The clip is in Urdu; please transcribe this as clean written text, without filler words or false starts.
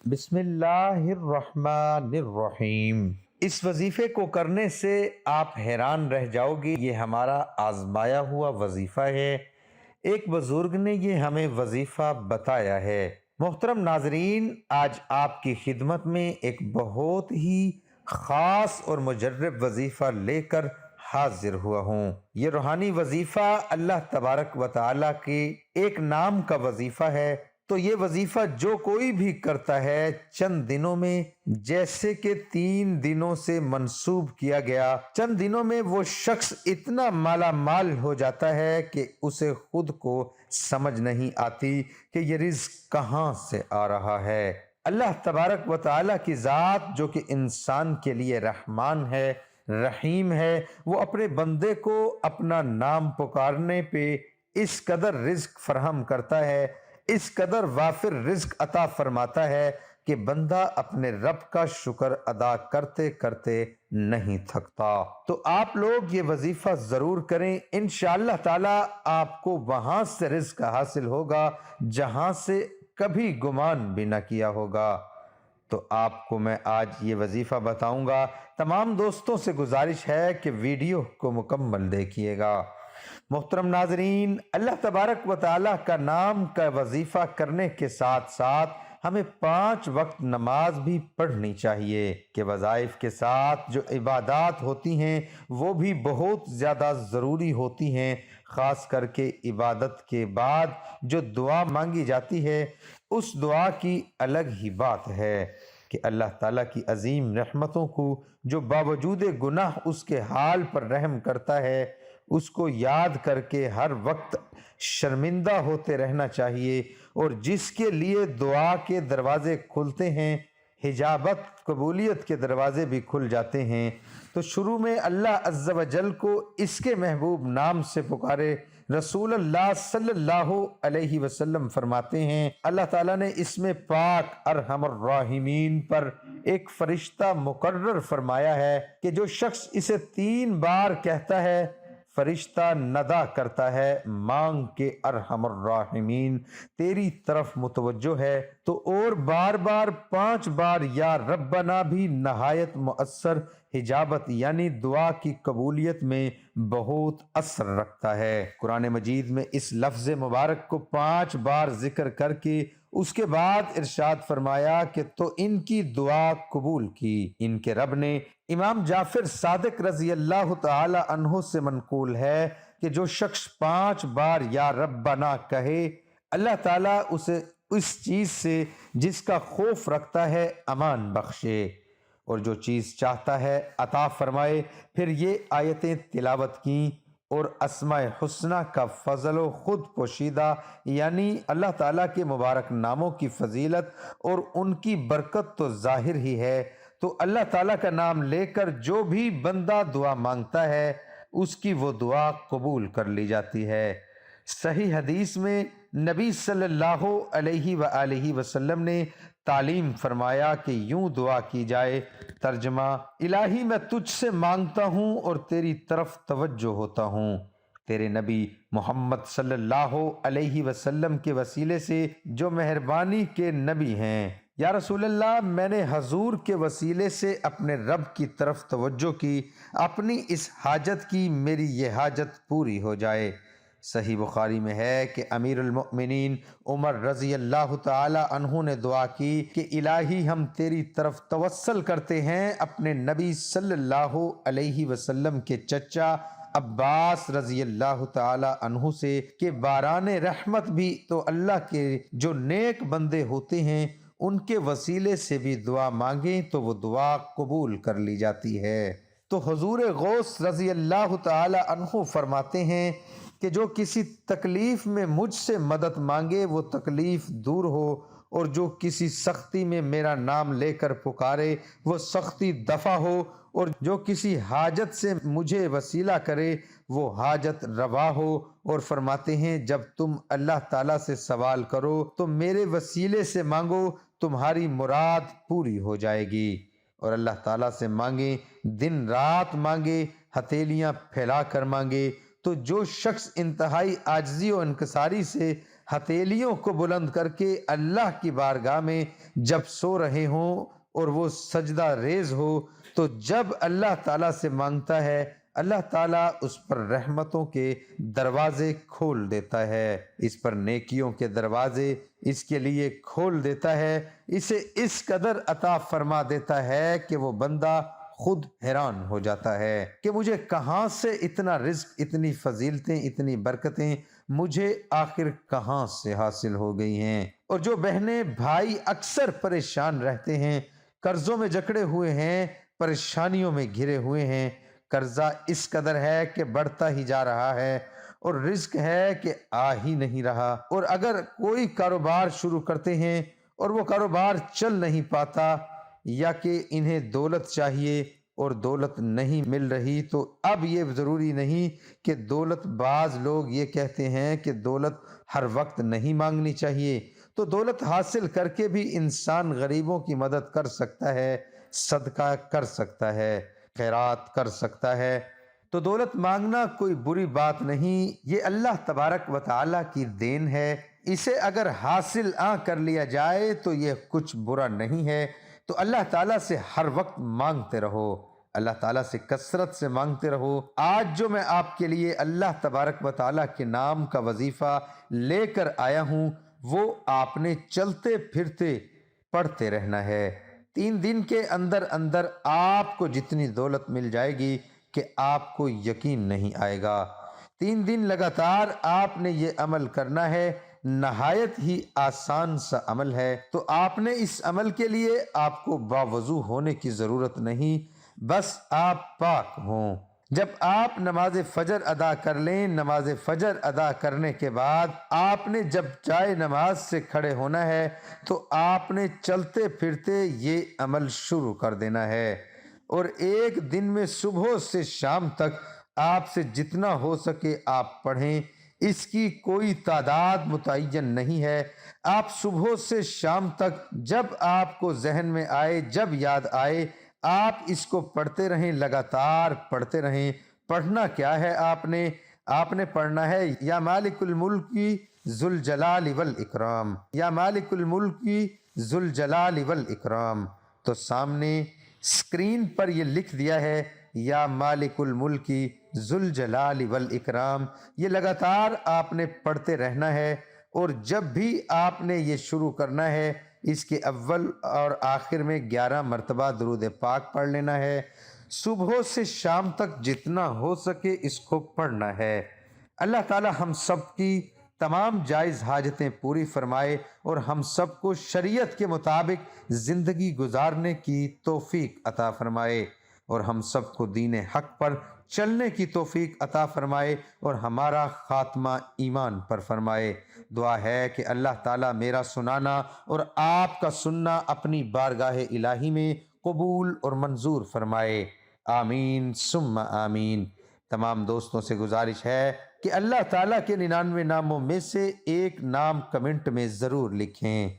بسم اللہ الرحمن الرحیم۔ اس وظیفے کو کرنے سے آپ حیران رہ جاؤ گے، یہ ہمارا آزمایا ہوا وظیفہ ہے۔ ایک بزرگ نے یہ ہمیں وظیفہ بتایا ہے۔ محترم ناظرین، آج آپ کی خدمت میں ایک بہت ہی خاص اور مجرب وظیفہ لے کر حاضر ہوا ہوں۔ یہ روحانی وظیفہ اللہ تبارک و تعالیٰ کے ایک نام کا وظیفہ ہے۔ تو یہ وظیفہ جو کوئی بھی کرتا ہے چند دنوں میں، جیسے کہ 3 دنوں سے منسوب کیا گیا، چند دنوں میں وہ شخص اتنا مالا مال ہو جاتا ہے کہ اسے خود کو سمجھ نہیں آتی کہ یہ رزق کہاں سے آ رہا ہے۔ اللہ تبارک و تعالیٰ کی ذات جو کہ انسان کے لیے رحمان ہے، رحیم ہے، وہ اپنے بندے کو اپنا نام پکارنے پہ اس قدر رزق فراہم کرتا ہے، اس قدر وافر رزق عطا فرماتا ہے کہ بندہ اپنے رب کا شکر ادا کرتے کرتے نہیں تھکتا۔ تو آپ لوگ یہ وظیفہ ضرور کریں، انشاءاللہ تعالی آپ کو وہاں سے رزق حاصل ہوگا جہاں سے کبھی گمان بھی نہ کیا ہوگا۔ تو آپ کو میں آج یہ وظیفہ بتاؤں گا۔ تمام دوستوں سے گزارش ہے کہ ویڈیو کو مکمل دیکھیے گا۔ محترم ناظرین، اللہ تبارک و تعالیٰ کا نام کا وظیفہ کرنے کے ساتھ ساتھ ہمیں 5 وقت نماز بھی پڑھنی چاہیے کہ وظائف کے ساتھ جو عبادات ہوتی ہیں وہ بھی بہت زیادہ ضروری ہوتی ہیں۔ خاص کر کے عبادت کے بعد جو دعا مانگی جاتی ہے اس دعا کی الگ ہی بات ہے کہ اللہ تعالیٰ کی عظیم رحمتوں کو جو باوجود گناہ اس کے حال پر رحم کرتا ہے، اس کو یاد کر کے ہر وقت شرمندہ ہوتے رہنا چاہیے، اور جس کے لیے دعا کے دروازے کھلتے ہیں، حجابت قبولیت کے دروازے بھی کھل جاتے ہیں۔ تو شروع میں اللہ عز و جل کو اس کے محبوب نام سے پکارے۔ رسول اللہ صلی اللہ علیہ وسلم فرماتے ہیں اللہ تعالیٰ نے اس میں پاک ارحم الراحمین پر ایک فرشتہ مقرر فرمایا ہے کہ جو شخص اسے 3 بار کہتا ہے، فرشتہ ندا کرتا ہے مانگ کے ارحم الراحمین تیری طرف متوجہ ہے۔ تو اور بار بار 5 بار یا ربنا بھی نہایت مؤثر حجابت یعنی دعا کی قبولیت میں بہت اثر رکھتا ہے۔ قرآن مجید میں اس لفظ مبارک کو 5 بار ذکر کر کے اس کے بعد ارشاد فرمایا کہ تو ان کی دعا قبول کی۔ ان کے رب نے امام جعفر صادق رضی اللہ تعالی عنہ سے منقول ہے کہ جو شخص 5 بار یا ربنا کہے، اللہ تعالیٰ اسے اس چیز سے جس کا خوف رکھتا ہے امان بخشے، اور جو چیز چاہتا ہے عطا فرمائے۔ پھر یہ آیتیں تلاوت کیں اور اسماء حسنہ کا فضل و خود پوشیدہ یعنی اللہ تعالیٰ کے مبارک ناموں کی فضیلت اور ان کی برکت تو ظاہر ہی ہے۔ تو اللہ تعالیٰ کا نام لے کر جو بھی بندہ دعا مانگتا ہے اس کی وہ دعا قبول کر لی جاتی ہے۔ صحیح حدیث میں نبی صلی اللہ علیہ وآلہ وسلم نے تعلیم فرمایا کہ یوں دعا کی جائے، ترجمہ: الہی میں تجھ سے مانگتا ہوں اور تیری طرف توجہ ہوتا ہوں، تیرے نبی محمد صلی اللہ علیہ وسلم کے وسیلے سے جو مہربانی کے نبی ہیں۔ یا رسول اللہ، میں نے حضور کے وسیلے سے اپنے رب کی طرف توجہ کی، اپنی اس حاجت کی میری یہ حاجت پوری ہو جائے۔ صحیح بخاری میں ہے کہ امیر المؤمنین عمر رضی اللہ تعالی عنہ نے دعا کی کہ الہی ہم تیری طرف توسل کرتے ہیں اپنے نبی صلی اللہ علیہ وسلم کے چچا عباس رضی اللہ تعالی عنہ سے کہ باران رحمت بھی تو اللہ کے جو نیک بندے ہوتے ہیں ان کے وسیلے سے بھی دعا مانگیں تو وہ دعا قبول کر لی جاتی ہے۔ تو حضور غوث رضی اللہ تعالی عنہ فرماتے ہیں کہ جو کسی تکلیف میں مجھ سے مدد مانگے وہ تکلیف دور ہو، اور جو کسی سختی میں میرا نام لے کر پکارے وہ سختی دفع ہو، اور جو کسی حاجت سے مجھے وسیلہ کرے وہ حاجت روا ہو۔ اور فرماتے ہیں جب تم اللہ تعالیٰ سے سوال کرو تو میرے وسیلے سے مانگو، تمہاری مراد پوری ہو جائے گی۔ اور اللہ تعالیٰ سے مانگیں، دن رات مانگے، ہتھیلیاں پھیلا کر مانگے۔ تو جو شخص انتہائی عاجزی و انکساری سے ہتھیلیوں کو بلند کر کے اللہ کی بارگاہ میں جب سو رہے ہوں اور وہ سجدہ ریز ہو، تو جب اللہ تعالیٰ سے مانگتا ہے، اللہ تعالیٰ اس پر رحمتوں کے دروازے کھول دیتا ہے، اس پر نیکیوں کے دروازے اس کے لیے کھول دیتا ہے، اسے اس قدر عطا فرما دیتا ہے کہ وہ بندہ خود حیران ہو جاتا ہے کہ مجھے کہاں سے اتنا رزق، اتنی فضیلتیں، اتنی برکتیں مجھے آخر کہاں سے حاصل ہو گئی ہیں۔ اور جو بہنیں بھائی اکثر پریشان رہتے ہیں، قرضوں میں جکڑے ہوئے ہیں، پریشانیوں میں گھرے ہوئے ہیں، قرضہ اس قدر ہے کہ بڑھتا ہی جا رہا ہے اور رزق ہے کہ آ ہی نہیں رہا، اور اگر کوئی کاروبار شروع کرتے ہیں اور وہ کاروبار چل نہیں پاتا، یا کہ انہیں دولت چاہیے اور دولت نہیں مل رہی، تو اب یہ ضروری نہیں کہ دولت، بعض لوگ یہ کہتے ہیں کہ دولت ہر وقت نہیں مانگنی چاہیے، تو دولت حاصل کر کے بھی انسان غریبوں کی مدد کر سکتا ہے، صدقہ کر سکتا ہے، خیرات کر سکتا ہے، تو دولت مانگنا کوئی بری بات نہیں، یہ اللہ تبارک و تعالیٰ کی دین ہے، اسے اگر حاصل کر لیا جائے تو یہ کچھ برا نہیں ہے۔ تو اللہ تعالیٰ سے ہر وقت مانگتے رہو، اللہ تعالیٰ سے کثرت سے مانگتے رہو۔ آج جو میں آپ کے لیے اللہ تبارک و تعالیٰ کے نام کا وظیفہ لے کر آیا ہوں، وہ آپ نے چلتے پھرتے پڑھتے رہنا ہے۔ 3 دن کے اندر اندر آپ کو جتنی دولت مل جائے گی کہ آپ کو یقین نہیں آئے گا۔ 3 دن لگاتار آپ نے یہ عمل کرنا ہے، نہایت ہی آسان سا عمل ہے، تو آپ نے اس عمل کے لیے آپ کو باوضو ہونے کی ضرورت نہیں، بس آپ پاک ہوں۔ جب آپ نماز فجر ادا کر لیں، نماز فجر ادا کرنے کے بعد آپ نے جب جائے نماز سے کھڑے ہونا ہے، تو آپ نے چلتے پھرتے یہ عمل شروع کر دینا ہے، اور ایک دن میں صبح سے شام تک آپ سے جتنا ہو سکے آپ پڑھیں، اس کی کوئی تعداد متعین نہیں ہے۔ آپ صبح سے شام تک جب آپ کو ذہن میں آئے، جب یاد آئے، آپ اس کو پڑھتے رہیں، لگاتار پڑھتے رہیں۔ پڑھنا کیا ہے؟ آپ نے پڑھنا ہے یا مالک الملک ذو الجلال والاکرام، یا مالک الملک ذو الجلال والاکرام، تو سامنے اسکرین پر یہ لکھ دیا ہے یا مالک الملک ذو الجلال والاکرام، یہ لگاتار آپ نے پڑھتے رہنا ہے، اور جب بھی آپ نے یہ شروع کرنا ہے، اس کے اول اور آخر میں 11 مرتبہ درود پاک پڑھ لینا ہے۔ صبح سے شام تک جتنا ہو سکے اس کو پڑھنا ہے۔ اللہ تعالی ہم سب کی تمام جائز حاجتیں پوری فرمائے اور ہم سب کو شریعت کے مطابق زندگی گزارنے کی توفیق عطا فرمائے، اور ہم سب کو دین حق پر چلنے کی توفیق عطا فرمائے، اور ہمارا خاتمہ ایمان پر فرمائے۔ دعا ہے کہ اللہ تعالیٰ میرا سنانا اور آپ کا سننا اپنی بارگاہ الہی میں قبول اور منظور فرمائے، آمین ثم آمین۔ تمام دوستوں سے گزارش ہے کہ اللہ تعالیٰ کے 99 ناموں میں سے ایک نام کمنٹ میں ضرور لکھیں۔